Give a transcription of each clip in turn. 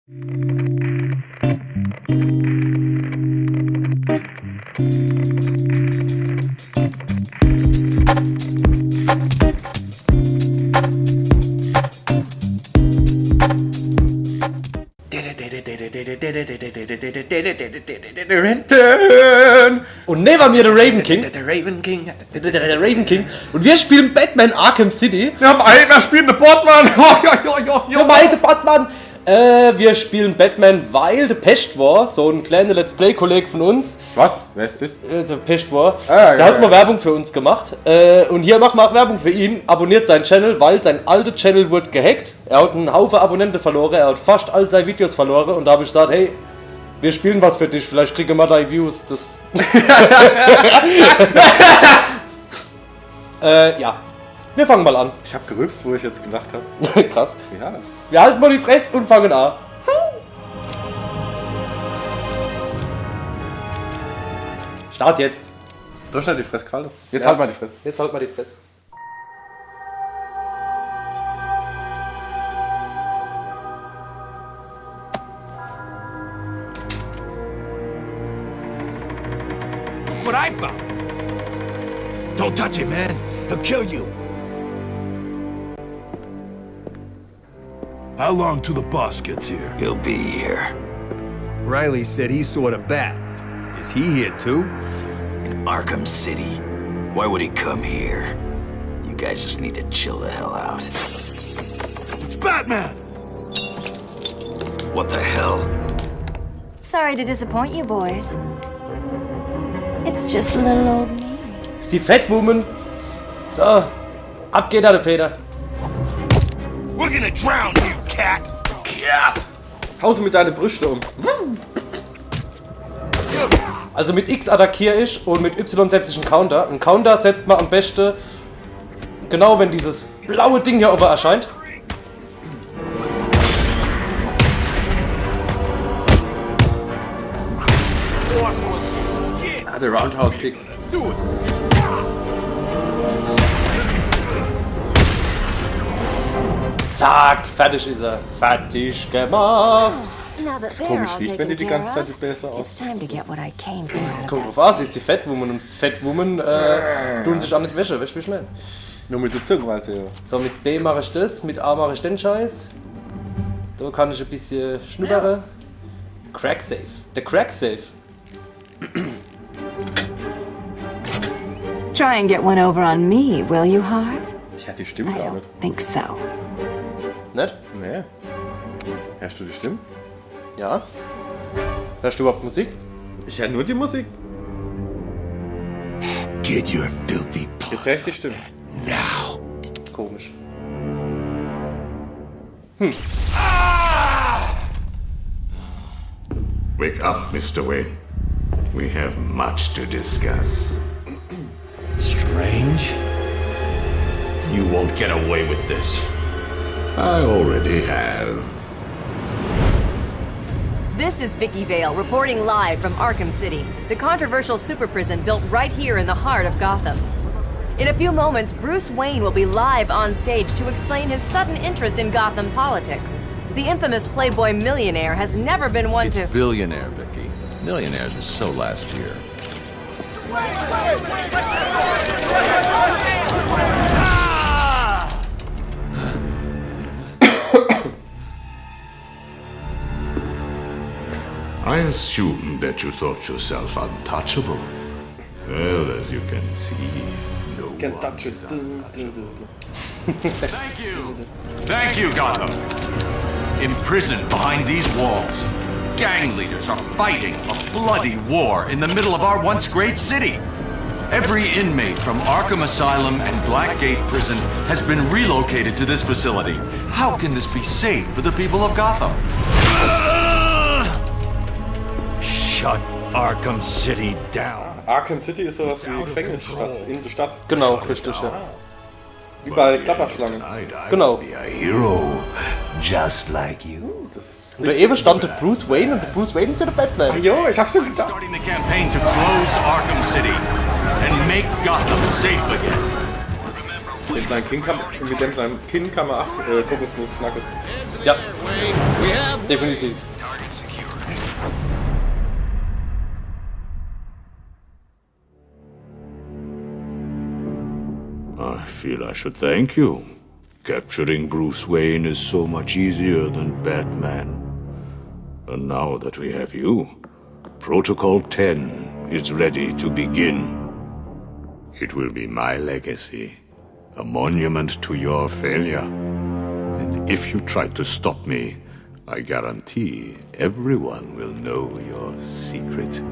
Und neben mir der Raven King. Der Raven King. Der Raven King. Und wir spielen Batman Arkham City. Wir spielen den Batman. Der meinte Batman. Wir spielen Batman, weil der Pest war, so ein kleiner Let's Play-Kollege von uns. Was? Wer ist das? Der Pest war. Ja, der hat mal Werbung für uns gemacht. Und hier machen wir auch Werbung für ihn. Abonniert seinen Channel, weil sein alter Channel wurde gehackt. Er hat einen Haufen Abonnenten verloren. Er hat fast all seine Videos verloren. Und da habe ich gesagt, hey, wir spielen was für dich. Vielleicht kriegen wir mal deine Views. Das ja. Wir fangen mal an. Ich habe gerülpst, wo ich jetzt gedacht habe. Krass. Ja. Wir halten mal die Fresse und fangen an. Start jetzt. So schnell die Fresskralle. Jetzt Ja. halt mal die Fresse. Jetzt halt mal die Fresse. Look what I found! Don't touch him, man. He'll kill you. How long till the boss gets here? He'll be here. Riley said he saw the bat. Is he here too? In Arkham City. Why would he come here? You guys just need to chill the hell out. It's Batman! What the hell? Sorry to disappoint you boys. It's just little old me. Ist die Fettwoman. So. Ab geht er, der Peter. We're gonna drown you, cat! Cat! Hause mit deinen Brüste um. Also mit X attackiere ich und mit Y setze ich einen Counter. Einen Counter setzt man am besten genau, wenn dieses blaue Ding hier oben erscheint. Ah, der Roundhouse Kick. Do it! Zack, fertig ist er. Fertig gemacht. Now that they're Komisch all riecht, wenn die taken ganze care Zeit of, besser it's aus. time to get what I came for out of Guck that mal, sie ist die Fettwoman und Fettwoman tun sich an die Wäsche, weißt du, wie ich meine? Nur mit der Zunge, Alter. Ja. So, mit D mache ich das, mit A mache ich den Scheiß. Da kann ich ein bisschen schnuppern. Crack Safe. Der Crack Safe. Try and get one over on me, will you, Harv? Ich hatte die Stimme I gar don't nicht. think so. Nicht? Nee. Hörst du die Stimme? Ja. Hörst du überhaupt Musik? Ich höre nur die Musik. Get your filthy Jetzt paws höre ich die Stimme. now. Komisch. Wake up, Mr. Wayne. We have much to discuss. Strange? You won't get away with this. I already have. This is Vicky Vale reporting live from Arkham City, the controversial super prison built right here in the heart of Gotham. In a few moments, Bruce Wayne will be live on stage to explain his sudden interest in Gotham politics. The infamous Playboy millionaire has never been one to... Billionaire, Vicky. Millionaires are so last year. I assume that you thought yourself untouchable. Well, as you can see, no Can't one touch is us. untouchable. Thank you! Thank you, Gotham! Imprisoned behind these walls, gang leaders are fighting a bloody war in the middle of our once great city. Every inmate from Arkham Asylum and Blackgate Prison has been relocated to this facility. How can this be safe for the people of Gotham? Shut Arkham City down. Arkham City ist sowas wie Gefängnisstadt in der Stadt. Genau, richtig, ja. Wie bei Klapperschlangen. Genau. Be a hero, just like you. Und der Ewe stand der Bruce Wayne und der Bruce Wayne ist ja der Batman. Jo, ich hab's schon gedacht. Starting the campaign to close Arkham City and make Gotham safe again. Mit dem sein Kinn kann man 8 Kokosnuss knacken. Ja. We have Definitiv. Target secure. I feel I should thank you. Capturing Bruce Wayne is so much easier than Batman. And now that we have you, Protocol 10 is ready to begin. It will be my legacy, a monument to your failure. And if you try to stop me, I guarantee everyone will know your secret.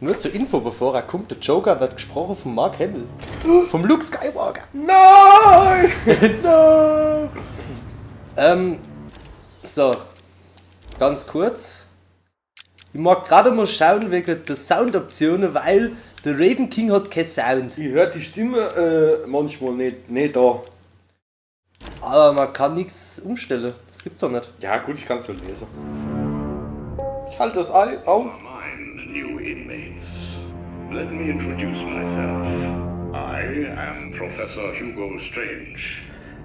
Nur zur Info, bevor er kommt, der Joker wird gesprochen von Mark Hamill. Vom Luke Skywalker. Nein! No! So. Ganz kurz. Ich mag gerade mal schauen wegen der Soundoptionen, weil der Raven King hat keinen Sound. Ich höre die Stimme manchmal nicht da. Aber man kann nichts umstellen. Das gibt's doch nicht. Ja gut, ich kann es so lesen. Ich halte das Ei aus. Mind, new inmates. Let me introduce myself. I am Professor Hugo Strange,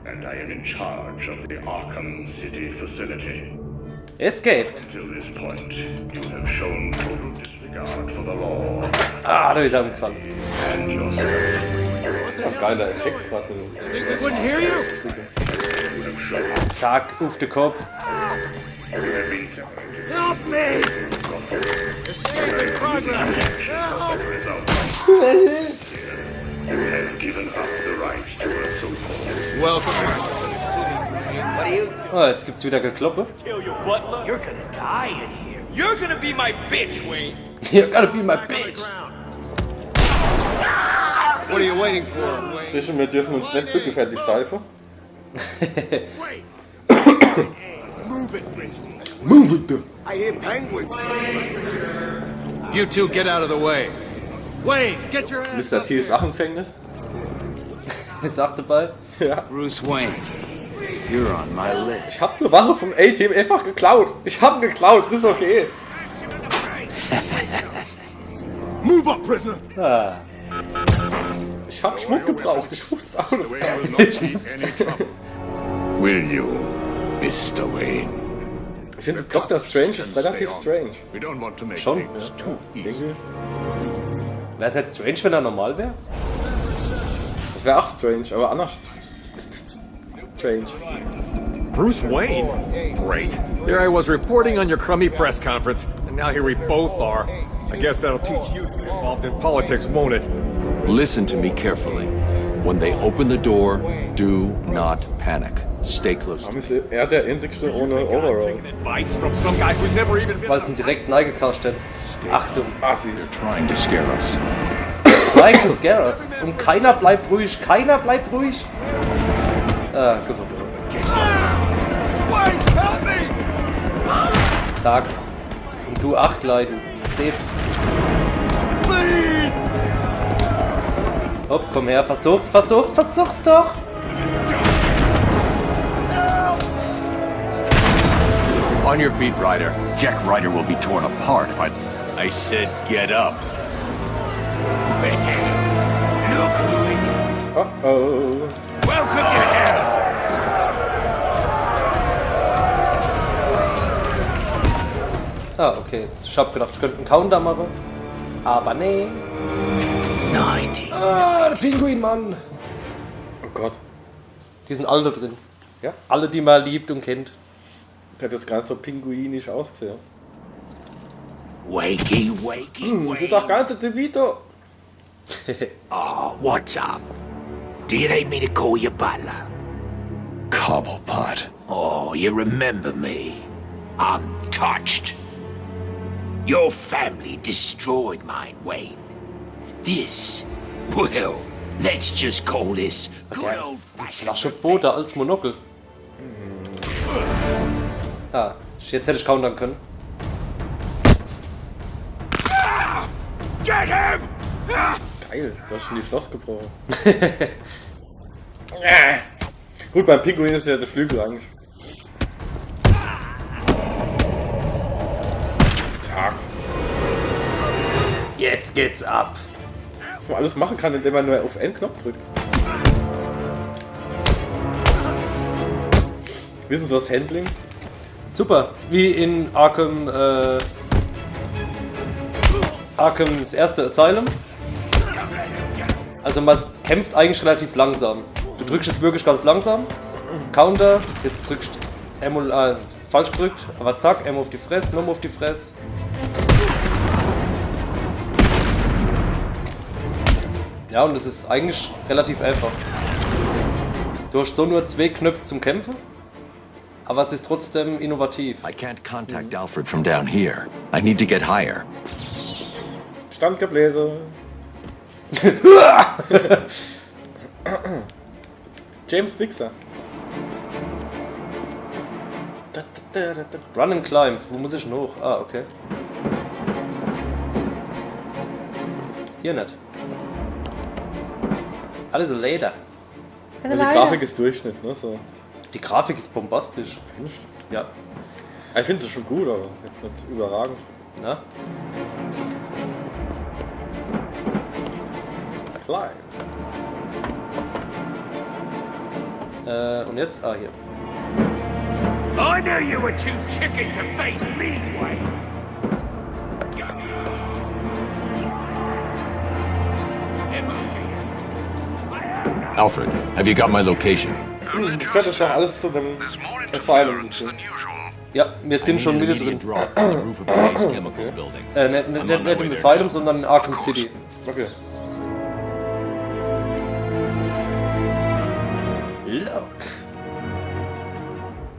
and I am in charge of the Arkham City facility. Escape. Till this point, you have shown total disregard for the law Ah, da ist er umgefallen. and yourself. Ein geiler Effekt gerade. Zack, auf den Kopf. You have given up the right to a so-called Oh, jetzt gibt's wieder Gekloppe. You're gonna die in here. You're gonna be my bitch, Wayne. You gotta be my bitch. What are you waiting for, Wayne? Sicher, wir dürfen uns nicht bücken für die Seife. Move it, I hear penguins. You two get out of the way. Wayne, get your ass Mr. T ist auch im Gefängnis. Sagt dabei. Ja. Bruce Wayne, you're on my list. Ich hab die Waffe vom A-Team einfach geklaut. Ich hab ihn geklaut, das ist okay. Move up, prisoner. Ah. Ich hab Schmuck gebraucht, ich wusste auch nicht. Will you, Mr. Wayne? Ich finde, Dr. Strange ist relativ strange. We don't want to make Schon? things too easy. Wäre es jetzt strange, wenn er normal wäre? Das wäre auch strange, aber anders strange. Bruce Wayne? Great. Here I was reporting on your crummy press conference, and now here we both are. I guess that'll teach you to get involved in politics, won't it? Listen to me carefully. When they open the door, do not panic. Stay close. Warum ist er der Einzigste ohne Overall? Advice from some guy who's never even been. Weil es ihn direkt neigekastet hat. Achtung. Assis. Trying to scare us. Trying to scare us. Und keiner bleibt ruhig. Keiner bleibt ruhig. Ah, gut. Wayne, help me! Zack. Und du Achtlei, du Depp. Please! Hopp, komm her. Versuch's doch. On your feet, Ryder. Jack Ryder will be torn apart if I said get up. Look who we Oh. welcome to hell! Ah, okay. Ich hab gedacht, ich könnte einen Counter machen. Aber nee. 90. Ah, der Pinguin, Mann. Oh Gott. Die sind alle da drin. Ja? Alle, die man liebt und kennt. Der hat jetzt gar nicht so pinguinisch ausgesehen. Wakey, wakey, Das ist auch gar nicht der DeVito. Oh, what's up? Do you need me to call you butler? Cobblepot. Oh, you remember me? I'm touched. Your family destroyed mine, Wayne. This, well, let's just call this good old-fashioned... Flasche Bote als Monokel. Ah, jetzt hätte ich countern können. Get him! Geil, du hast schon die Floss gebrochen. Gut, beim Pinguin ist ja der Flügel eigentlich. Zack. Jetzt geht's ab. Was man alles machen kann, indem man nur auf N-Knopf drückt. Wissen Sie was Handling? Super, wie in Arkham, Arkhams erste Asylum. Also man kämpft eigentlich relativ langsam. Du drückst es wirklich ganz langsam. Counter, jetzt drückst du falsch gedrückt, aber zack, M auf die Fresse, nochmal auf die Fresse. Ja, und es ist eigentlich relativ einfach. Du hast so nur 2 Knöpfe zum Kämpfen, aber es ist trotzdem innovativ. I can't contact Alfred from down here. I need to get higher. Standgebläse. James Wixer. Run and climb. Wo muss ich denn hoch? Ah, okay. Hier nicht. Alles so Leder. Also die Grafik ist Durchschnitt, ne? So. Die Grafik ist bombastisch. Findest du? Ja. Ich finde es schon gut, aber jetzt nicht überragend. Na? Klein. Und jetzt? Ah, hier. I knew you were too chicken to face me, Wayne. Alfred, have you got my location? Das gehört jetzt noch alles zu dem Asylum dazu. Ja, wir sind schon wieder drin. Nicht im Asylum, sondern in Arkham City. Okay. Look.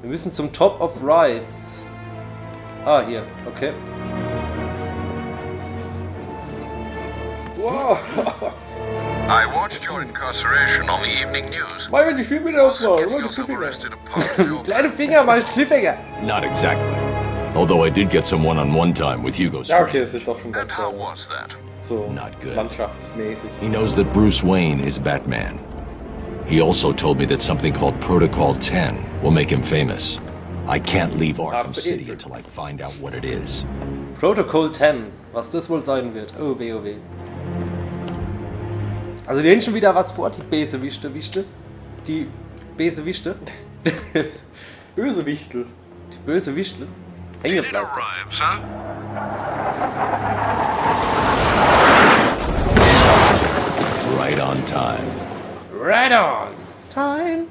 Wir müssen zum Top of Rise. Ah, hier. Okay. Wow. I watched your incarceration on the evening news. Mal wenn die Filme wieder aufmachen, mal die Cliffhanger. Kleine Finger, mach ich Cliffhanger. Not exactly. Although I did get some one-on-one time with Hugo Ja, Strange. okay, das ist doch schon ganz How geil. was that? So Not good. landschaftsmäßig. He knows that Bruce Wayne is Batman. He also told me that something called Protocol 10 will make him famous. I can't leave Arkham City until I find out what it is. Protocol 10. Was das wohl sein wird. Oh weh, oh weh. Also die haben schon wieder was vor, die Bösewichte. Die Bösewichte. Bösewichtel. Die Bösewichtel. Hänge bleibt. Right on time. Right on. Time.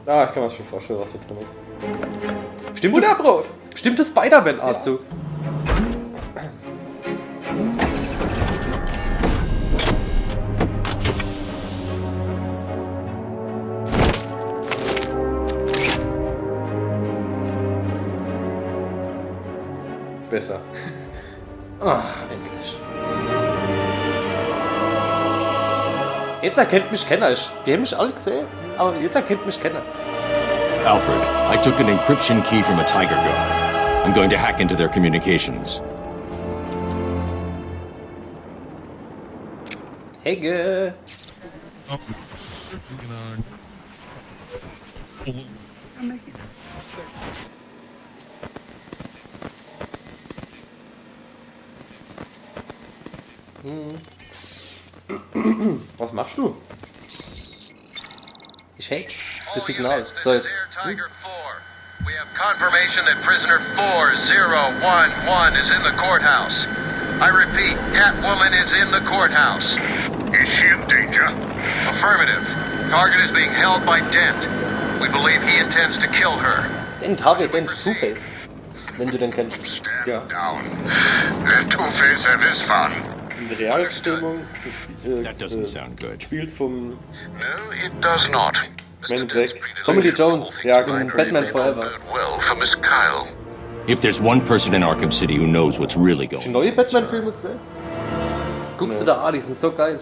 Ah, ich kann mir schon vorstellen, was da drin ist. Butterbrot. Bestimmtes Spider-Man-Anzug. Besser. Ah, endlich. Jetzt erkennt mich Kenner. Die haben mich alle gesehen, aber jetzt erkennt mich Kenner. Alfred, I took an encryption key from a Tiger Guard. I'm going to hack into their communications. Hegge. Was machst du? Ich hack das Signal. So jetzt. Tiger 4. We have confirmation that prisoner 4011 is in the courthouse. I repeat, Catwoman is in the courthouse. Is she in danger? Affirmative. Target is being held by Dent. We believe he intends to kill her. Den Target, den Two-Face. Wenn du den kennst. Ja. Down. Let Two-Face have his fun. In der Realverfilmung That doesn't sound good. gespielt vom No, it does not. Man in Black. Tommy Lee Jones. Ja, In Batman Forever. Well, for Miss Kyle. If there's one person in Arkham City who knows what's really Die going on, neue Batman-Filme gesehen? Guckst du da an, die sind so geil.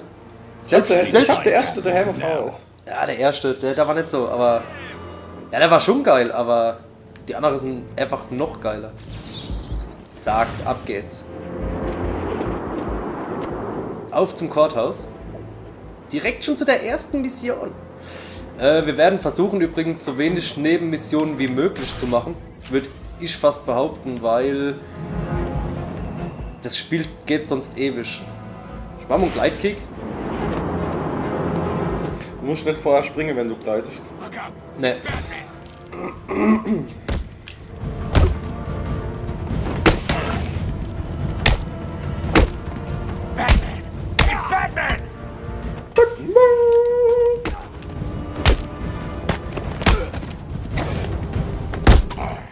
Ich hab der erste, der Hammer of Horror. Ja, der erste, der war nicht so, aber. Ja, der war schon geil, aber die anderen sind einfach noch geiler. Zack, ab geht's. Auf zum Courthouse. Direkt schon zu der ersten Mission. Wir werden versuchen übrigens so wenig Nebenmissionen wie möglich zu machen. Würde ich fast behaupten, weil das Spiel geht sonst ewig. Ich mach mal einen Gleitkick. Du musst nicht vorher springen, wenn du gleitest. Ne. Batman! It's Batman!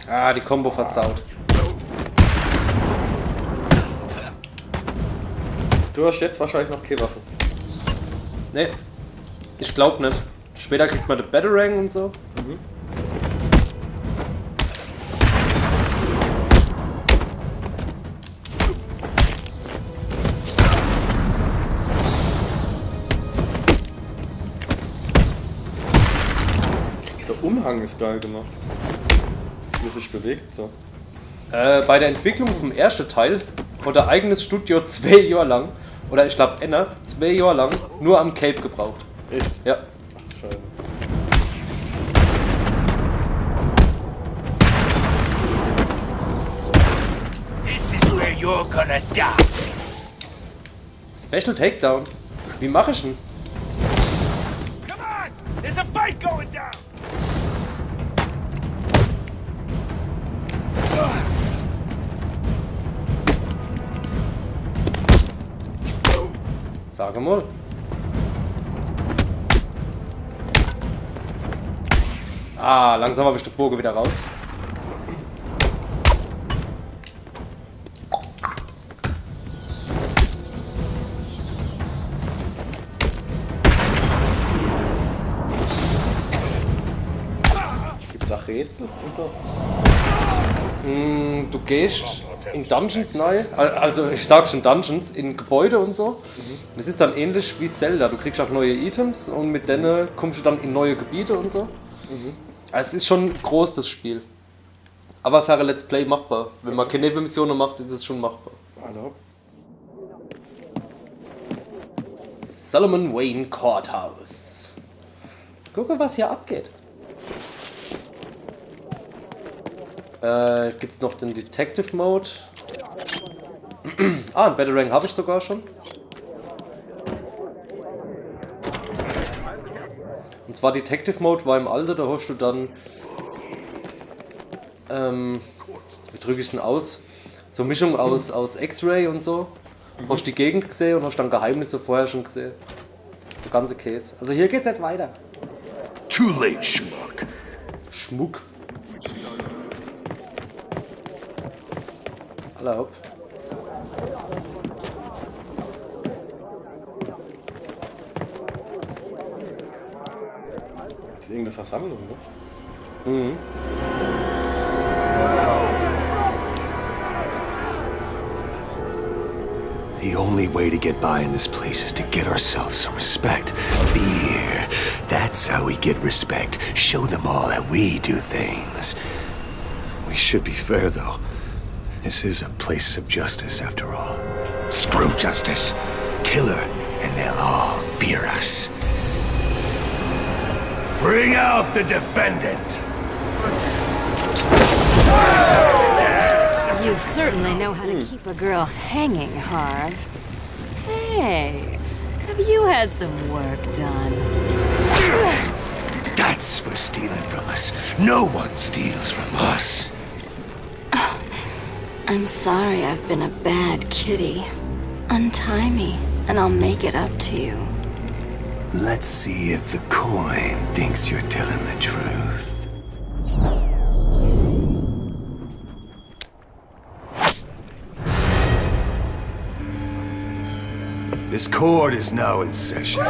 Ah, die Combo versaut. Du hast jetzt wahrscheinlich noch keine Waffe. Nee, ich glaub nicht. Später kriegt man den Batarang und so. Mhm. Der Umhang ist geil gemacht. Wie es sich bewegt, so. Bei der Entwicklung vom ersten Teil hat ein eigenes Studio 2 Jahre lang, oder ich glaube 2 Jahre lang, nur am Cape gebraucht. Echt? Ja. Ach du Scheiße. This is where you're gonna die. Special Takedown. Wie mache ich denn? Come on! There's a fight going down! Sag mal. Ah, langsam habe ich den Bogen wieder raus. Gibt's auch Rätsel und so? Du gehst in Dungeons rein, also ich sag schon Dungeons, in Gebäude und so. Das ist dann ähnlich wie Zelda. Du kriegst auch neue Items und mit denen kommst du dann in neue Gebiete und so. Also es ist schon groß, das Spiel. Aber für ein Let's Play machbar. Wenn man keine Nebenmissionen macht, ist es schon machbar. Hallo. Solomon Wayne Courthouse. Gucke, was hier abgeht. Gibt's noch den Detective Mode? Ah, einen Batarang habe ich sogar schon. Und zwar Detective Mode war im Alter, da hast du dann wie drücke ich es denn aus? So Mischung aus X-Ray und so. Hast die Gegend gesehen und hast dann Geheimnisse vorher schon gesehen. Der ganze Käse. Also hier geht's nicht weiter. Too late, Schmuck. Schmuck. Aller hopp. Das ist irgendeine Versammlung, ne? Mhm. The only way to get by in this place is to get ourselves some respect. Fear. That's how we get respect. Show them all that we do things. We should be fair, though. This is a place of justice, after all. Screw justice. Kill her, and they'll all fear us. Bring out the defendant! You certainly know how to keep a girl hanging, Harv. Hey, have you had some work done? That's for stealing from us. No one steals from us. I'm sorry I've been a bad kitty. Untie me, and I'll make it up to you. Let's see if the coin thinks you're telling the truth. This court is now in session.